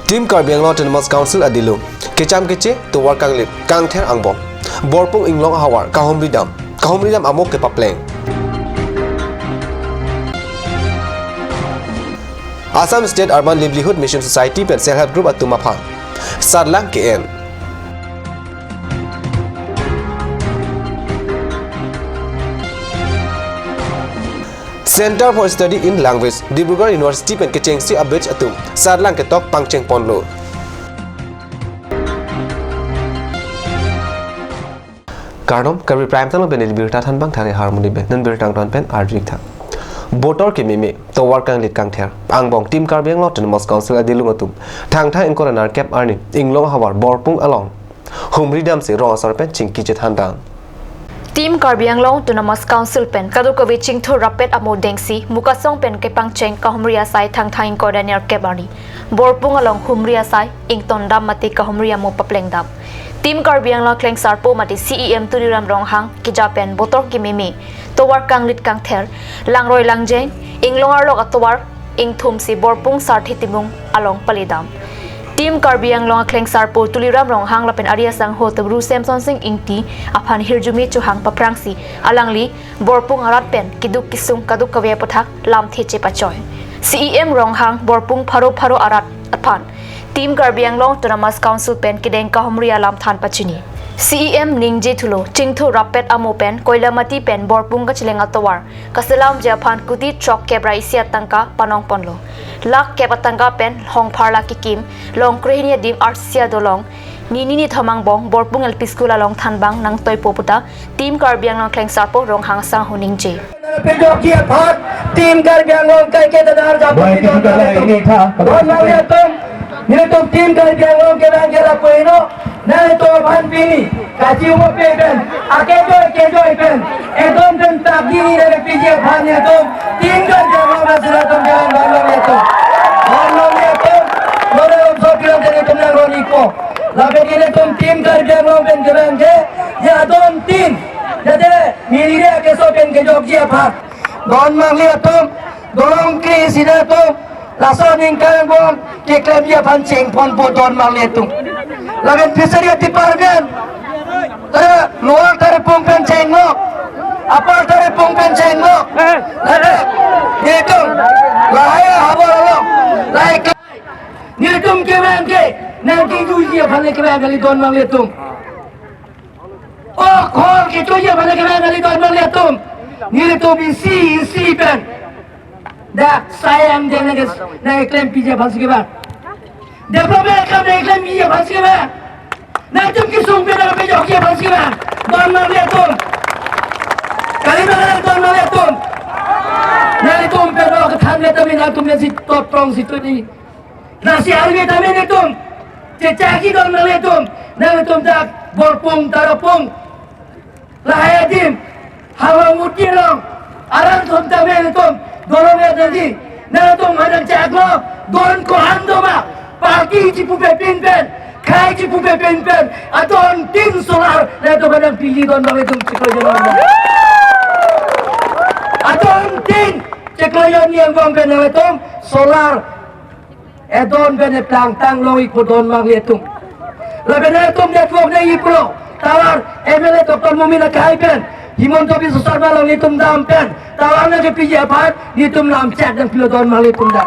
Team Karbi Autonomous Council adilu kecham keche to war kanglit kangther angbom borpung inglong hawar kahomridam amok ke papleng Assam State Urban Livelihood Mission Society pen self help group atumapha sadlang KN Center for Study in Language Dibrugarh University pen kechengsi abech atum sadlang ke tok pangcheng ponlo Karnom Karbi Prime Tang ben libirta than bang thare harmony ben nan birtang ton pen arjik tha Botor ke mimi to war kang lit kang ther angbong Team Karbi Autonomous Council adilung atum thang tha in koronar cap arni inglong hawar borpung along humridam se ro asar pen chingki che thandang Team Karbi Autonomous Council pen kadukawi chingtho rapet amo dengsi mukasong pen ke pangcheng kahumria sai thang thaing kodaner kebani borpung along humria sai ington dam mati kahumria mo paplengdam Team Karbi kleng sarpo mati CEM tuliram ronghang ki japan botor ki mimi towar kang lit kang ther langroi langjeng inglongar lok atowar ingthum si borpung sarthi timung along palidam Team Karbi kleng sarpo tuliram ronghang lapen aria sang ho tabru samson sing ingti aphan hirjumi chuhang paprangsi alangli borpung arat pen kiduk kisung kaduk kawe pathak lam theche pachoy CEM ronghang borpung pharo arat aphan Team Karbi Autonomous Council pen kideng kahumria lam than pachini CEM ningje thulo chingtho rapet amo pen koilamati pen borpung ka chileng atowar kasalam japhan kuti chok kebra isia tangka panong ponlo lak kebatangka pen hongpharla kikim long krehnia dim arsia dolong ni thamang bong borpung LP school along thanbang nang toipoputa Team Karbi kleng sarpo rong hang sang huningje Team Karbi kai ke dadar jabu Nilatung Team Karbi ke bangela poino na to ban pini kaji mo pen akejo pen edom den tagi ni re pije bhan ya to Team Karbi masra to jalan balo to mone so kilo de tumna roni ko labe ni tum Team Karbi pen ke bangge ya don tin jade miri ke so pen ke jogji apha don mangli tum dolong kri sida to lason ingkang bom ke klebia pancing pon podon mangletung lagen fishery department tare luar tare pung penceng lo apa tare pung penceng lo itu lahaya habor lo like nitum ke bangke nanti juji phane ke bangali don mangletung oh khol ke juji phane ke bangali don mangletung nitum isi pen dah sayang dia nak klaim pijak bangsa kita. Development kam nak klaim pijak bangsa kita. Nak jom kisung pijak pijak bangsa kita. Don manglia tum. Kali mana don manglia tum. Nari tum perlu kethan le tapi nak tum nasi top prong situ ni. Nasi army tapi ni tum. Cecaki don manglia tum. Nari tum tak borpung tarapung. Lahayadim. Hawa muti long. Arang tum tapi ni tum. Dorong ya tadi, nara tu madang caklo, don ko hando ma, pagi cipu pepin pen, kai cipu pepin pen, adon tin solar, nara tu madang pilih don bang itu ciklo jalan. Adon tin ciklo yang bang pen nara tu solar, adon pen tang loi ko don bang itu. Lalu nara tu network na ipro, tawar, MLA Dr. Mumina kai pen. Himonto bisa sarba long nitum dampen tawarna ke pije pat nitum lam chat dan pilodon malitum da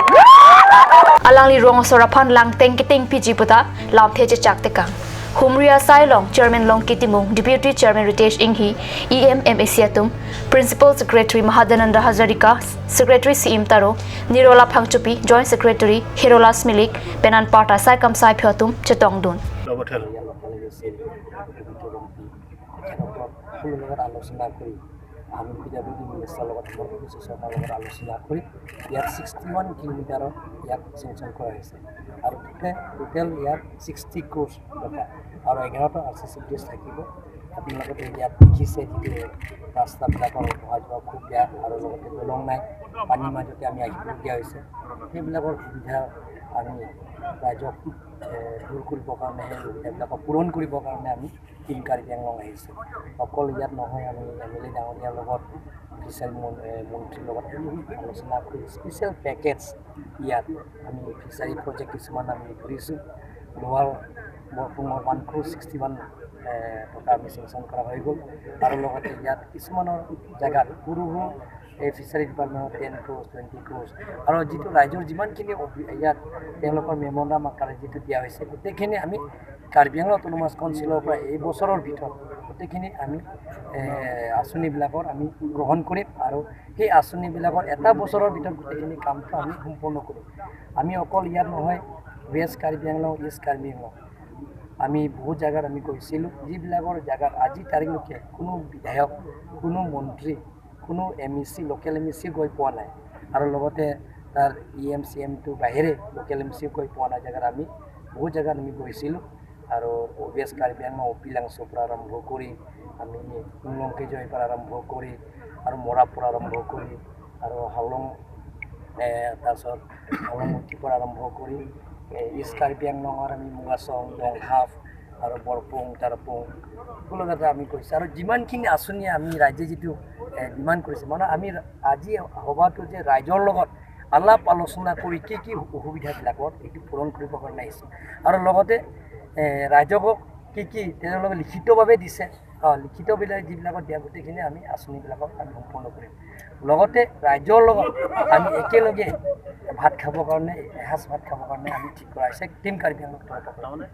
alang li rong sorapan lang teng kiting piji puta lam theje chak tekang humria sai long chairman long kitimung deputy chairman ritesh inghi EMM asiatum principal secretary mahadananda hazarika secretary CM taro nirola phangchupi joint secretary hirola smilik penan parta sai kam sai phyotum chetong dun লগত আলোচনা কৰি আমি PWD মিনিষ্টাৰৰ লগত চৰকাৰৰ লগত আলোচনা কৰি ইয়াত 61 কিলোমিটাৰৰ ইয়াত চেংচন কৰা হৈছে আৰু টোটেল ইয়াত 60 ক্ৰোৰ টকা আৰু 11টা আৰচিচি ব্ৰিজ থাকিব আপোনালোকে ইয়াত দেখিছে যে ৰাস্তাবিলাকৰ অহা যোৱা খুব বেয়া আৰু লগতে দলং নাই পানীৰ মাজতে আমি আহিবলগীয়া হৈছে সেইবিলাকৰ সুবিধা আমি ৰাইজক দূৰ কৰিবৰ কাৰণে সেই সুবিধাবিলাকক পূৰণ কৰিবৰ কাৰণে আমি Team Karbi আহিছোঁ অকল ইয়াত নহয় আমি MLA ডাঙৰীয়াৰ লগত ফিচাৰী মন্ত্ৰীৰ লগত আলোচনা কৰি স্পেচিয়েল পেকেজ ইয়াত আমি ফিচাৰী প্ৰজেক্ট কিছুমান আমি ধৰিছোঁ লোৱাৰ বৰপুঙৰ 161 টকা আমি চেংচন কৰা হৈ গ'ল আৰু লগতে ইয়াত কিছুমানৰ জেগাত সৰু সৰু এই ফিচাৰী ডিপাৰ্টমেণ্টত 10 crores 20 crores আৰু যিটো ৰাইজৰ যিমানখিনি ইয়াত তেওঁলোকৰ মেম'ৰাণ্ডাম আকাৰে যিটো দিয়া হৈছে গোটেইখিনি আমি কাৰ্বি আংলং অট'নমাছ কাউন্সিলৰ পৰা এই বছৰৰ ভিতৰত গোটেইখিনি আমি আঁচনিবিলাকৰ আমি গ্ৰহণ কৰিম আৰু সেই আঁচনিবিলাকৰ এটা বছৰৰ ভিতৰত গোটেইখিনি কামটো আমি সম্পূৰ্ণ কৰিম আমি অকল ইয়াত নহয় ৱেষ্ট কাৰ্বি আংলং ইষ্ট কাৰ্বি আংলং আমি বহুত জায়গাত আমি গৈছিলোঁ যিবিলাকৰ জায়গাত আজি তাৰিখলৈকে কোনো বিধায়ক কোনো মন্ত্ৰী কোনো MEC লোকেল MEC গৈ পোৱা নাই আৰু লগতে তাৰ EM CMটো বাহিৰে লোকেল MEC গৈ পোৱা নাই জায়গাত আমি বহুত জায়গাত আমি গৈছিলোঁ আৰু ৱেষ্ট কাৰ্বি আংলং অপিলাংছৰ পৰা আৰম্ভ কৰি আমি লংকেজৰ পৰা আৰম্ভ কৰি আৰু মৰাৰ পৰা আৰম্ভ কৰি আৰু হাউলং তাৰপিছত হাউলঙৰ পৰা আৰম্ভ কৰি ইষ্ট কাৰ্বি আংলঙৰ আমি মুগাচং দংহাফ আৰু বৰপুং তাৰপুং সকলো জেগা আমি কৈছোঁ আৰু যিমানখিনি আঁচনি আমি ৰাইজে যিটো ডিমাণ্ড কৰিছে মানে আমি আজি সভাটো যে ৰাইজৰ লগত আলাপ আলোচনা কৰি কি কি অসুবিধাবিলাকত এইটো পূৰণ কৰিবৰ কাৰণে আহিছোঁ আৰু লগতে ৰাইজকক কি কি তেওঁলোকে লিখিতভাৱে দিছে লিখিতবিলাক যিবিলাকত দিয়া গোটেইখিনি আমি আঁচনিবিলাকক আমি সম্পূৰ্ণ কৰিম লগতে ৰাইজৰ লগত আমি একেলগে ভাত খাবৰ কাৰণে এসাঁজ ভাত খাবৰ কাৰণে আমি ঠিক কৰা হৈছে টিম কাৰ্বি আংলং তাৰমানে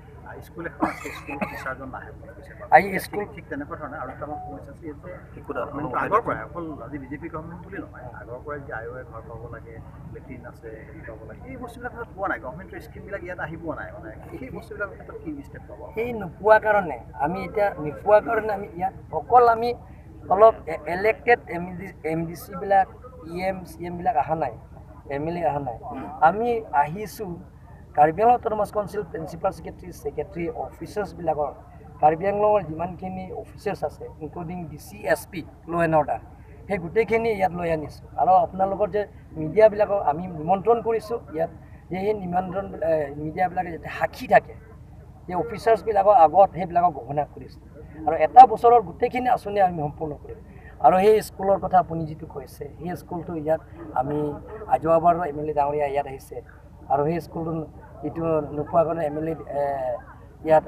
স্কুল এখন স্কুল টিচাৰজন নাহে স্কুল ঠিক তেনেকুৱা ধৰণে আৰু এটা সমস্যা আছে আগৰ পৰাই অকল আজি বিজেপি গভৰ্ণমেণ্ট বুলি নহয় আগৰ পৰাই যে আয়োগে ঘৰ পাব লাগে লেট্ৰিন আছে হেৰি পাব লাগে এই বস্তুবিলাক পোৱা নাই গভৰ্ণমেণ্টৰ স্কিমবিলাক ইয়াত আহি পোৱা নাই মানে সেই বস্তুবিলাকৰ ক্ষেত্ৰত কি ষ্টেপ পাব সেই নোপোৱাৰ কাৰণে আমি এতিয়া নোপোৱাৰ কাৰণে আমি ইয়াত অকল আমি অলপ ইলেক্টেড MDCবিলাক EM CMবিলাক অহা নাই MLA অহা নাই আমি আহিছোঁ Karbi Anglong autonomous council principal secretary অফিচাৰ্ছবিলাকৰ কাৰ্বি আংলঙৰ যিমানখিনি অফিচাৰ্ছ আছে including DC SP law' and order সেই গোটেইখিনি ইয়াত লৈ আনিছোঁ আৰু আপোনালোকৰ যে মিডিয়াবিলাকক আমি নিমন্ত্ৰণ কৰিছোঁ ইয়াত যে সেই নিমন্ত্ৰণ মিডিয়াবিলাকে যাতে সাক্ষী থাকে যে অফিচাৰ্ছবিলাকৰ আগত সেইবিলাকক ঘোষণা কৰিছোঁ আৰু এটা বছৰৰ গোটেইখিনি আঁচনি আমি সম্পূৰ্ণ কৰিম আৰু সেই স্কুলৰ কথা আপুনি যিটো কৈছে সেই স্কুলটো ইয়াত আমি যোৱাবাৰ MLA ডাঙৰীয়া ইয়াত আহিছে আৰু সেই স্কুলটো এইটো নোপোৱাৰ কাৰণে MLA ইয়াত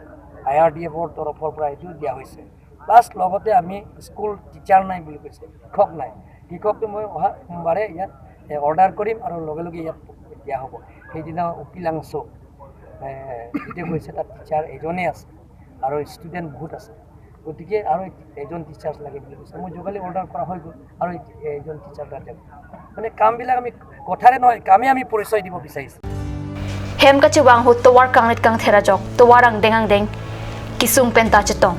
IRDFৰ তৰফৰ পৰা এইটো দিয়া হৈছে প্লাছ লগতে আমি স্কুল টিচাৰ নাই বুলি কৈছে শিক্ষক নাই শিক্ষকটো মই অহা সোমবাৰে ইয়াত অৰ্ডাৰ কৰিম আৰু লগে লগে ইয়াত দিয়া হ'ব সেইদিনা অপিলাংছ এতিয়া কৈছে তাত টিচাৰ এজনেই আছে আৰু ষ্টুডেণ্ট বহুত আছে গতিকে আৰু এজন টিচাৰ্ছ লাগে বুলি কৈছে মই যোগালি অৰ্ডাৰ কৰা হৈ গ'ল আৰু এজন টিচাৰ তাত যাব মানে কামবিলাক আমি কথাৰে নহয় কামে আমি পৰিচয় দিব বিচাৰিছোঁ hem ka chiwang hu towar kanglet kang thera jok towarang dengang deng kisung penta chetong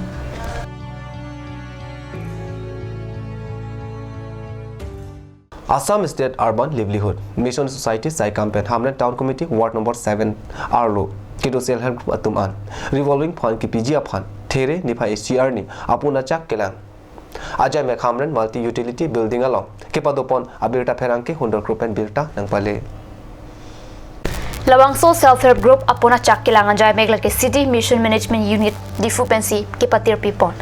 Assam State Urban Livelihood Mission Society Sai Campaign Hamlet Town Committee Ward number 7 Arlo Kido Self Help Group Atuman Revolving Fund ki PG Fund There Nipa SGR ni Apuna Chak Kelang Ajay Mekhamren Multi Utility Building along Kepadopon Abirta Perangke Hundor Group and Birta Nangpale Lawangso Self-Help Group apona chakkilangan jay megla ke City Mission Management Unit Difupensi ke patir pipon.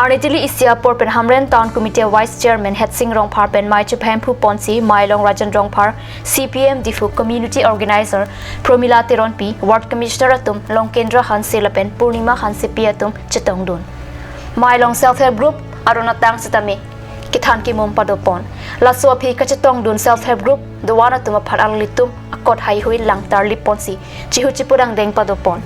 Arnitili Isia Porpen Hamren Town Committee Vice Chairman Hetsing Rongphar Pen Mai Chephem Phu Ponsi Mailong Rajan Rongphar CPM Difu Community Organizer Promila Teronpi Ward Commissioner Atum Longkendra Hanselapen Purnima Hansepi Atum Chetongdun. Mailong Self-Help Group Arunatang Sitame Kithan ki mom padopon laso aphi kachetong dun self-help group dowana tuma pharal litum akot hai hui langtar liponsi chihu chipurang deng padopon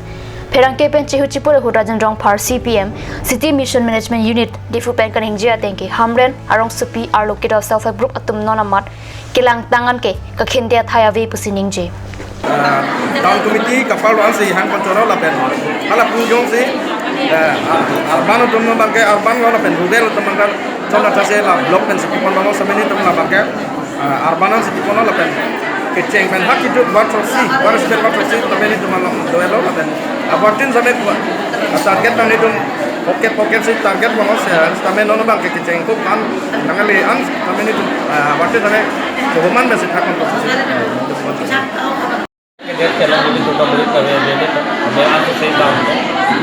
pherangke pen chihu chipur hudajan rong phar CPM City Mission Management Unit difu pen kan hingjia tengki hamren arong supi arlokida self-help group atum nonamat kilang tangan ke kakhindia thaya ve pusiningje Town committee kapal wan si hang kontrol la pen ala punjong si arban tum bangke arban la pen rudel tum bangke chona chase la block pen si pon bang sameni tum la bangke arbanan si pon la pen kecheng pen hak itu wat si waras pen wat si sameni tum la doelo la pen abortin samet target nang itu pocket si target bang se samen non bangke kecheng ko kan nangale an sameni tum abortin samet koman besi thakon ko dia telah begitu kembali ke BND ada aku saya tahu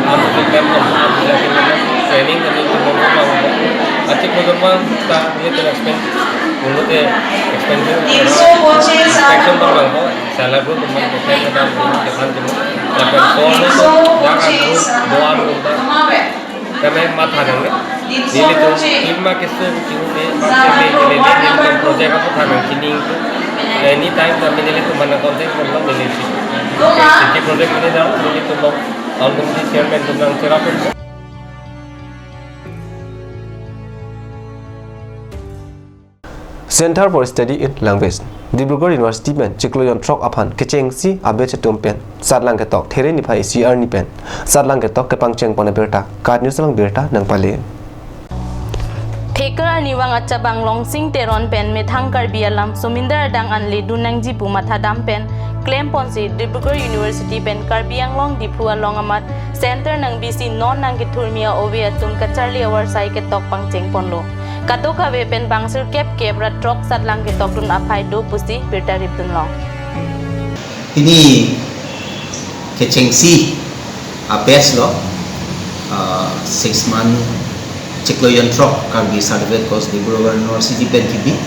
aku film aku training dan itu Acik berteman tak dia terexpand, mulut expansion, expansion orang ko, salah group teman kita dalam depan tu, tapi soal itu jangan group doa group kami mata dengan ini tu lima kisah kini macam ni ini projek apa kami kini itu anytime kami ni tu mana konten pun ni city project ini dah ini tu tahun ini chairman tu nang cerapun. Center for Study in Language Dibrugarh University ben Chikloyon Trok Aphan Kecheng si abe chetum pen Satlang ke tok There ni phai CR ni pen Satlang ke tok ke pangcheng pona berta Card News lang berta nang pale Thekar aniwang acha banglong sing teron pen methang Karbi alam Sominder dang anle dunang jipu matha dam pen claim ponsi Dibrugarh University pen Karbi anglong diphu along amat center nang BC non nang ki thurmia ove atum kacharli awar sai ke tok pangcheng ponlo Kato kawe pen bangsir kep kebra trok satlang ke tok dun apai do pusi berta riptun long ini kecengsi apes lo 6 month Chikloyon Trok Karbi certificate course di Dibrugarh University pen kibi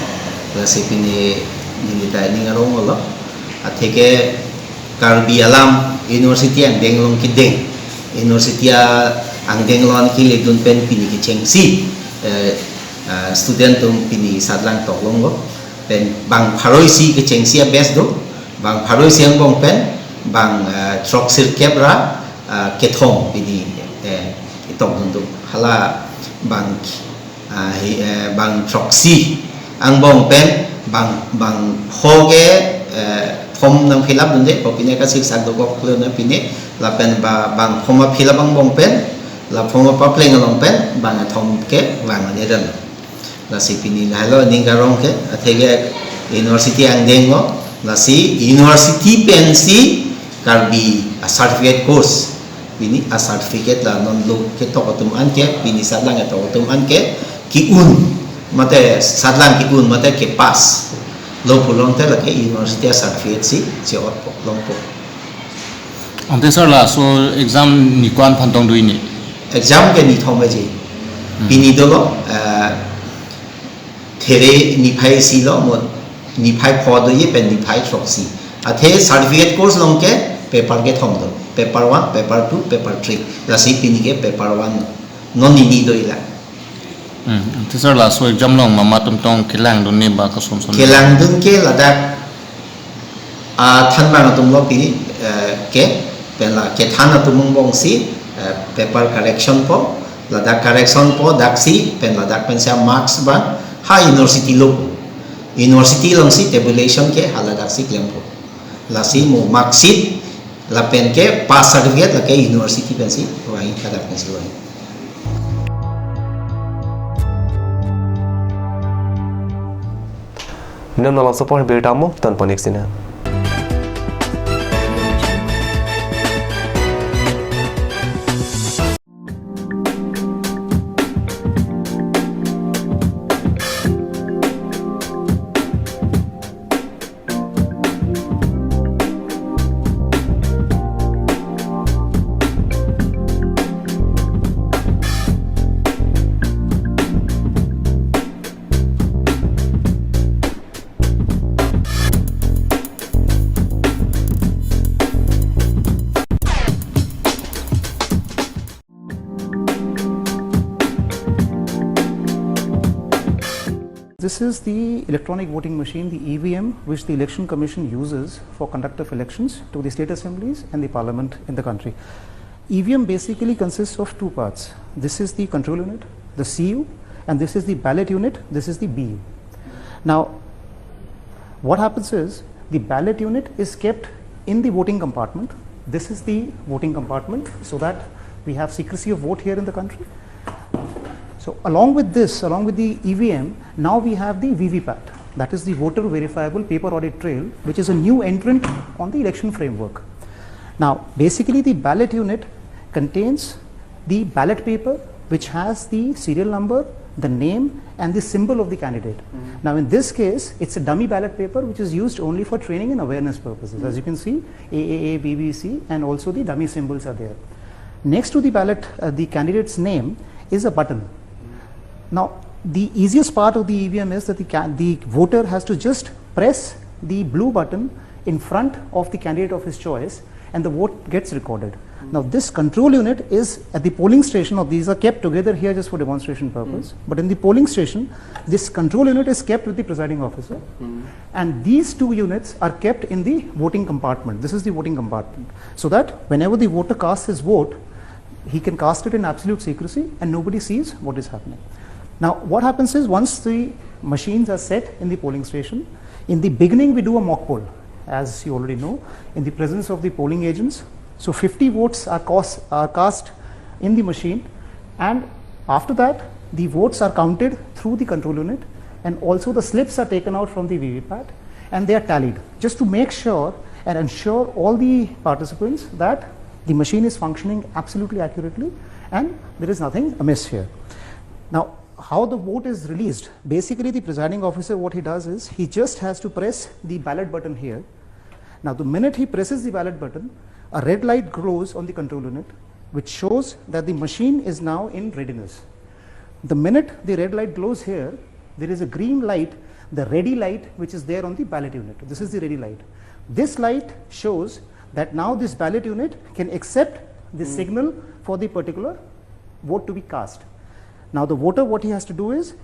klase pini nilita ini ngarong lo atheke Karbi alam university ang denglong kideng university ang denglong kile dun pen pini kecengsi student tum pini sadlang toklong go pen bang pharoi si ke chengsia best do bang pharoi siang bong pen bang trok sir kebra kethong pini itok dun hala bang bang trok si ang bong pen bang hoge form nang fill up dun de popine ka sik sak do go klo na pini la pen bang form fill up bang bong pen la form pa pleng along pen bang thom ke wang ne dan la si pini la lo ning garong ke athege university ang dengo la si university pen si Karbi a certificate course pini a certificate la non lo ke to tum an ke pini sadlang to tum an ke ki un mate sadlang ki un mate ke pass lo pulong te la ke university a certificate si ot po long po ante sir la so exam ni kwan phantong dui ni exam ke ni thom ji pini do lo There ni phai si lo mo ni phai pho do ye pen ni phai trok si athe certificate course long ke paper ke thom do paper 1 paper 2 paper 3 la si pini ke paper 1 non ni do ila ante sir la so exam long mama tum tong kilang don ne ba ka som som kelang dun ke ladak than ba tum lo pini ke pen la ke than tum bong si paper correction po ladak correction po dak si pen ladak pen sa marks ba ha university long si tabulation ke haladak si claim po la si mo mark sheet la pen ke pass certificate la ke university pen si wahi kada pen si wahi nam nalang support berta mo tan ponik sina This is the electronic voting machine, the EVM, which the Election Commission uses for conduct of elections to the state assemblies and the parliament in the country. EVM basically consists of two parts. This is the control unit, the CU, and this is the ballot unit, this is the BU. Now, what happens is the ballot unit is kept in the voting compartment. This is the voting compartment so that we have secrecy of vote here in the country. So along with this, along with the EVM, now we have the VVPAT, that is the voter verifiable paper audit trail, which is a new entrant on the election framework. Now basically the ballot unit contains the ballot paper which has the serial number, the name and the symbol of the candidate. Now in this case it's a dummy ballot paper which is used only for training and awareness purposes. As you can see, AAA, BBC and also the dummy symbols are there. Next to the ballot, the candidate's name is a button. Now the easiest part of the EVM is that the voter has to just press the blue button in front of the candidate of his choice and the vote gets recorded. Now this control unit is at the polling station, or these are kept together here just for demonstration purpose, but in the polling station this control unit is kept with the presiding officer, and these two units are kept in the voting compartment. This is the voting compartment, so that whenever the voter casts his vote, he can cast it in absolute secrecy and nobody sees what is happening. Now what happens is, once the machines are set in the polling station, in the beginning we do a mock poll, as you already know, in the presence of the polling agents. So 50 votes are cast in the machine, and after that the votes are counted through the control unit, and also the slips are taken out from the VVPAT and they are tallied, just to make sure and ensure all the participants that the machine is functioning absolutely accurately and there is nothing amiss here. Now how the vote is released, basically the presiding officer, what he does is he just has to press the ballot button here. Now the minute he presses the ballot button, a red light glows on the control unit, which shows that the machine is now in readiness. The minute the red light glows here, there is a green light, the ready light, which is there on the ballot unit. This is the ready light. This light shows that now this ballot unit can accept the signal for the particular vote to be cast. Now the voter, what he has to do is,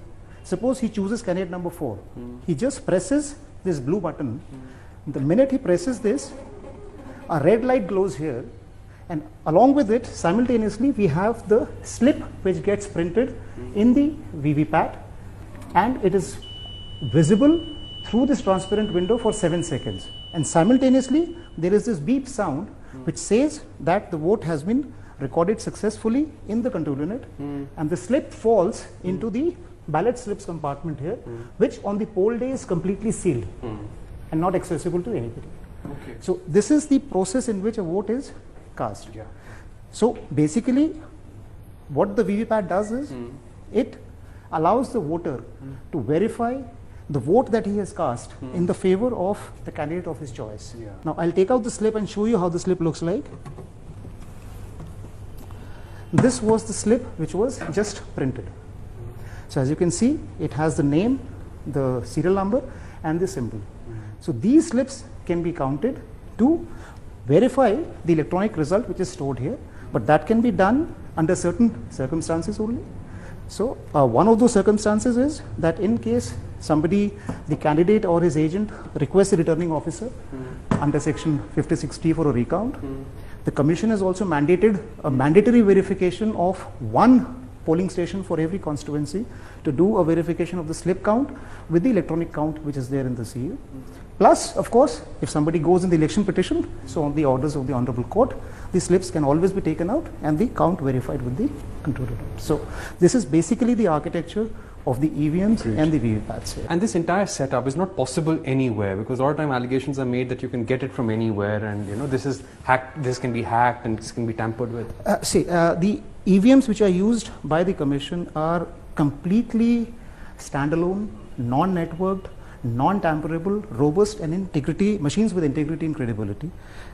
suppose he chooses candidate number 4. He just presses this blue button. The minute he presses this, a red light glows here, and along with it simultaneously we have the slip which gets printed in the VVPAT, and it is visible through this transparent window for 7 seconds, and simultaneously there is this beep sound which says that the vote has been recorded successfully in the control unit, and the slip falls into the ballot slips compartment here, which on the poll day is completely sealed and not accessible to anybody. Okay. So this is the process in which a vote is cast. Yeah. So basically what the VVPAT does is it allows the voter to verify the vote that he has cast in the favor of the candidate of his choice. Yeah. Now I'll take out the slip and show you how the slip looks like. This was the slip which was just printed. So as you can see, it has the name, the serial number and the symbol. So these slips can be counted to verify the electronic result which is stored here, but that can be done under certain circumstances only. So one of those circumstances is that in case somebody, the candidate or his agent, requests the returning officer under section 56T for a recount, the commission has also mandated a mandatory verification of one polling station for every constituency to do a verification of the slip count with the electronic count which is there in the CU. Plus, of course, if somebody goes in the election petition, so on the orders of the Honorable Court, the slips can always be taken out and the count verified with the control unit. So this is basically the architecture of the EVMs and the VVPATs here. And this entire setup is not possible anywhere, because all the time allegations are made that you can get it from anywhere, and this is hacked, this can be hacked and this can be tampered with. The EVMs which are used by the commission are completely standalone, non-networked, non-tamperable, robust and integrity, machines with integrity and credibility.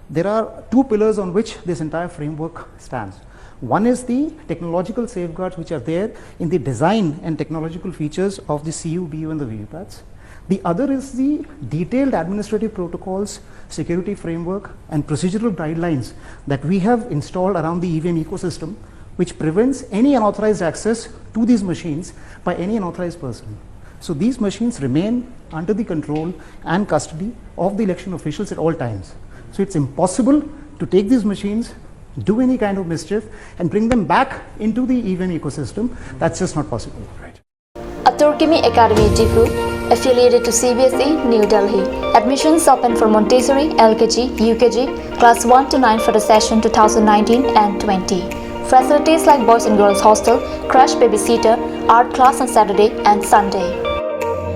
There are two pillars on which this entire framework stands. One is the technological safeguards which are there in the design and technological features of the CU, BU and the VVPATs. The other is the detailed administrative protocols, security framework and procedural guidelines that we have installed around the EVM ecosystem, which prevents any unauthorized access to these machines by any unauthorized person. So these machines remain under the control and custody of the election officials at all times. So it's impossible to take these machines, do any kind of mischief and bring them back into the EVM ecosystem. That's just not possible. Right. Aturkimi Academy Jifu, affiliated to CBSE, New Delhi. Admissions open for Montessori, LKG, UKG, class 1 to 9 for the session 2019 and 20. Facilities like boys and girls hostel, crash babysitter, art class on Saturday and Sunday.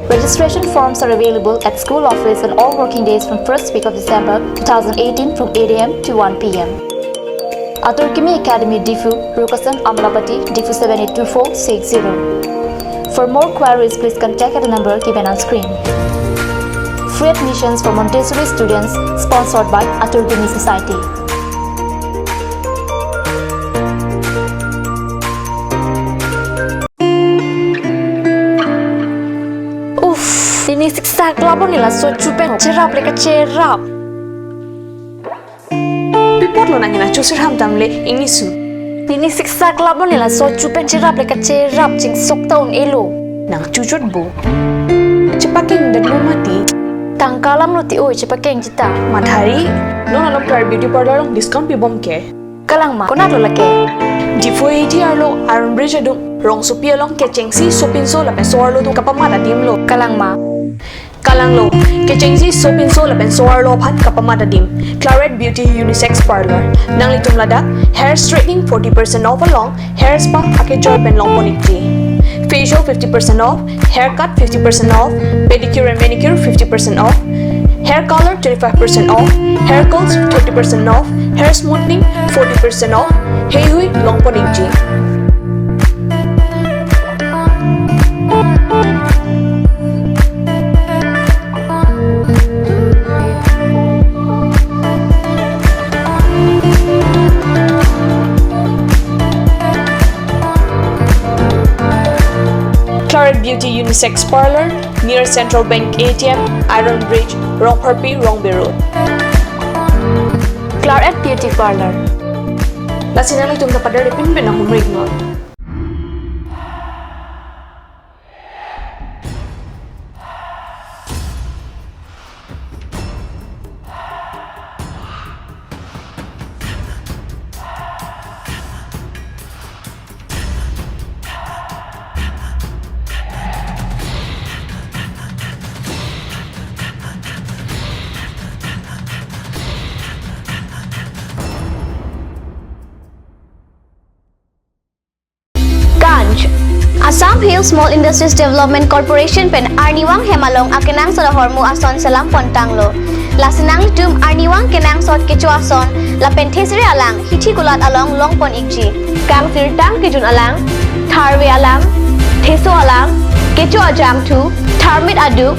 Registration forms are available at school office on all working days from 1st week of December 2018 from 8 AM to 1 PM. Aturkimi Academy Difu, Rukasan Amlapati, Difu 782460. For more queries, please contact at the number given on screen. Free admissions for Montessori students, sponsored by Aturkimi Society. saklabo nila so chupen cerap leka cerap. Pipot lo nangina chusir ham tamle ingisu. Ini siksa klabo nila so chupen cerap leka cerap cing sok taun elo. Nang cucut bu. Cepaking dan lo mati. Tangkalam lo ti oi cepakeng cita. Madhari, non alok car beauty parlor long discount pi bom ke. Kalang ma konat lo lake. Di foi ti arlo Iron Bridge adong rong supi along ke chengsi sopin so la pe so arlo tu kapamada dim lo. Kalang ma. Kalang lo, kechengsi sopin so la pen soar lo phat kapamada dim. Claret Beauty Unisex Parlor. Nang litum lada, hair straightening 40% off along, hair spa ake joy pen long ponikti. Facial 50% off, haircut 50% off, pedicure and manicure 50% off, hair color 25% off, hair curls 30% off, hair smoothing 40% off, hey hui long ponikti. Claret Beauty Unisex Parlor near Central Bank ATM, Iron Bridge, Rongharpi, Rongbe Road. Claret Beauty Parlor. Lasinang itong napadari pinpin ang humrig mo. Assam Hill Small Industries Development Corporation pen Arniwang Hemalong akenang sa hormu ason salam pontanglo. Lasinang litum Arniwang kenang sot kecu ason la pentesri alang hithi gulat along longpon ikji. Kang sirtang kijun alang, tharwe alang, theso alang, kecu ajam tu, tharmit aduk,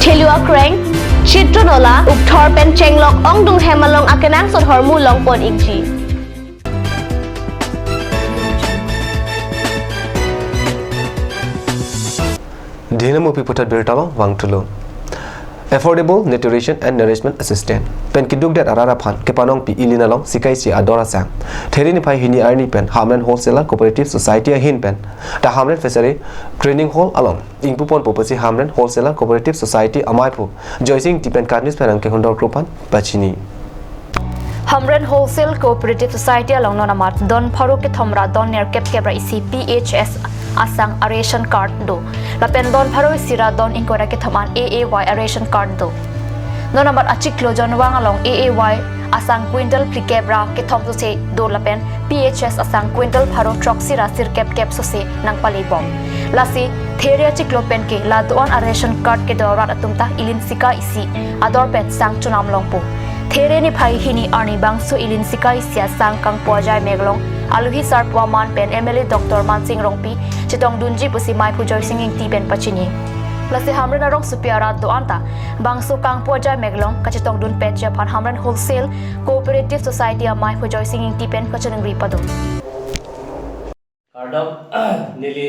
thelua kreng, chitronola, ukthor pen chenglok ongdung Hemalong akenang sot hormu longpon ikji. Dinamo piputat bertalo wang tulo. Affordable Nutrition and Nourishment Assistant. Pen kiduk dat arara phan kepanong pi ilina long sikai si adora sang. Theri ni pai hini arni pen Hamlen Wholesaler Cooperative Society a hin pen. Ta Hamlen Fishery Training Hall along. Ingpupon popasi Hamlen Wholesaler Cooperative Society amaipu. Joising tipen karnis pen angke hondor krupan pachini. Hamren Wholesale Cooperative Society along nonamat don pharu ke thomra don ner kep kebra isi PHS asang ration card do lapen don pharu sira don inkora ke thaman AAY ration card do nonamat achiklo jonwang along AAY asang quintal plikebra ke thom so se do lapen PHS asang quintal pharu truck sira sir kep so se nang pali bom lasi theria chiklo pen ke la don ration card ke dorat atumta ilin sika isi ador pen sang chunam longpo There ni phai hini arni bangsu ilin sikai sia sang kang pojai meglong aluhi sar puaman pen MLA Dr. Mansing Rongpi chitong dunji pusi mai pujoi singing ti pen pachini lasi hamren arong supiara do anta bangsu kang pojai meglong kachitong dun pet japan hamren wholesale cooperative society a mai pujoi singing ti pen kachanang ripado Kardom nili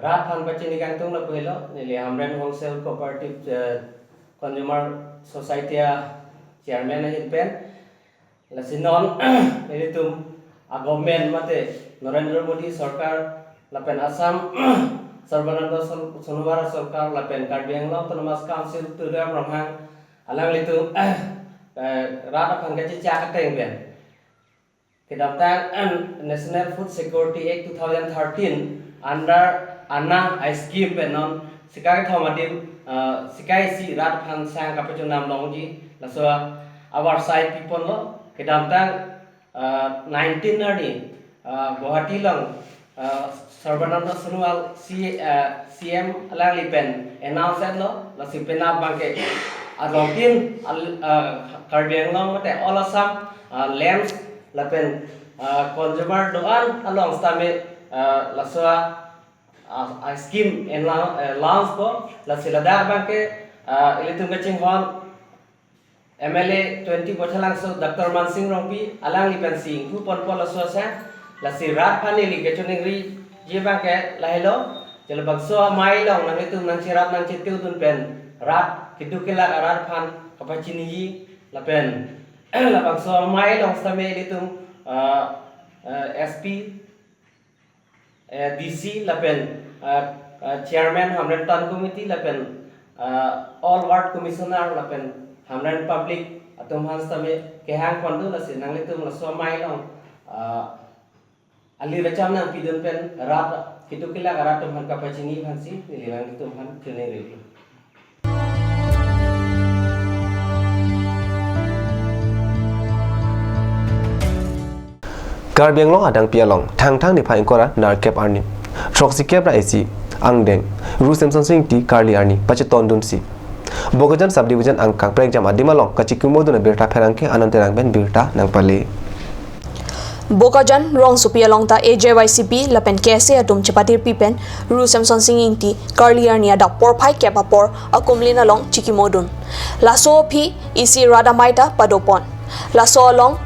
rat han pachini kang tung la pelo nili hamren wholesale cooperative consumer society chairman ahin pen lasinon elitum a government mate Narendra Modi sarkar lapen Assam Sarbananda Sonowara sarkar lapen Karbi Anglong Autonomous Council tu dam ramhang alang litum rata panggaji chak teng ben kedaptan National Food Security Act 2013 under Anna scheme penon sikai thomadim sikai si rat phan sang kapachunam longji laswa our side people lo kedamtang 19 early Guwahati lang Sarbananda Sonowal CM alang lipen announce lo lasi penab bangke adongtin Karbi Anglong mate all Assam lands lapen consumer doan along stame laswa scheme en launch ko lasi ladar bangke ilitung kaching hon MLA 20 bochalang so Dr. Mansing Rongpi alang lipan sing hu pon pon la so sa la si rat pani li ke chuning ri je bang ke la hello Jala bakso mai long nang itu nang sirat nang cetiu tun pen rat kitu kelak rat pan kapacini la pen la bakso mai long same itu SP DC la pen chairman Hamran Tan committee la pen all ward commissioner la pen Hamran public atum hans tame ke hang pandu la sin nang itu la so mai long ali racham nang pidun pen rat kitu kila gara tumhan kapacini hansi nililang tumhan kene review Karbi Anglong adang pialong thang ni phain kora nar kep arni troxy kep ra esi angdeng ru samson sing ti karli arni pacheton dun si bogajan subdivision angkang prek jam adimalong kachikumo dun birta pherangke ananterang ben birta nang pale Bokajan rong supia longta AJYCP lapen kese atum chapatir pipen ru samson singingti karliar nia da porphai kepapor akumlina long chikimodun laso phi isi radamaita padopon laso long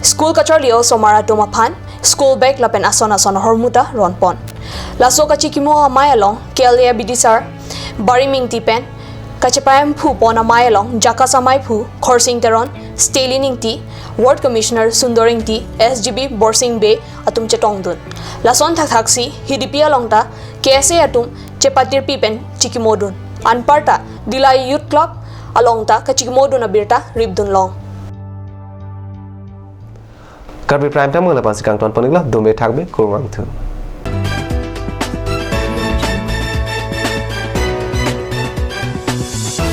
school kacharlio somara tomaphan school bag lapen asona hormuta ronpon laso kachikimo amaya long kelia bidisar bariming tipen kachapam phu pona mayalong jakasamai phu khorsing teron stelining ti Ward Commissioner Sundoring T SGB Borsing Bay atum chetong dun lason thaksi hidipia longta KSA atum chepatir pipen chikimodun anparta Dilai Youth Club alongta ka chikimodun abirta ribdun long Karbi Prime Time la pansikang ton panigla dombe thakbe kurang thu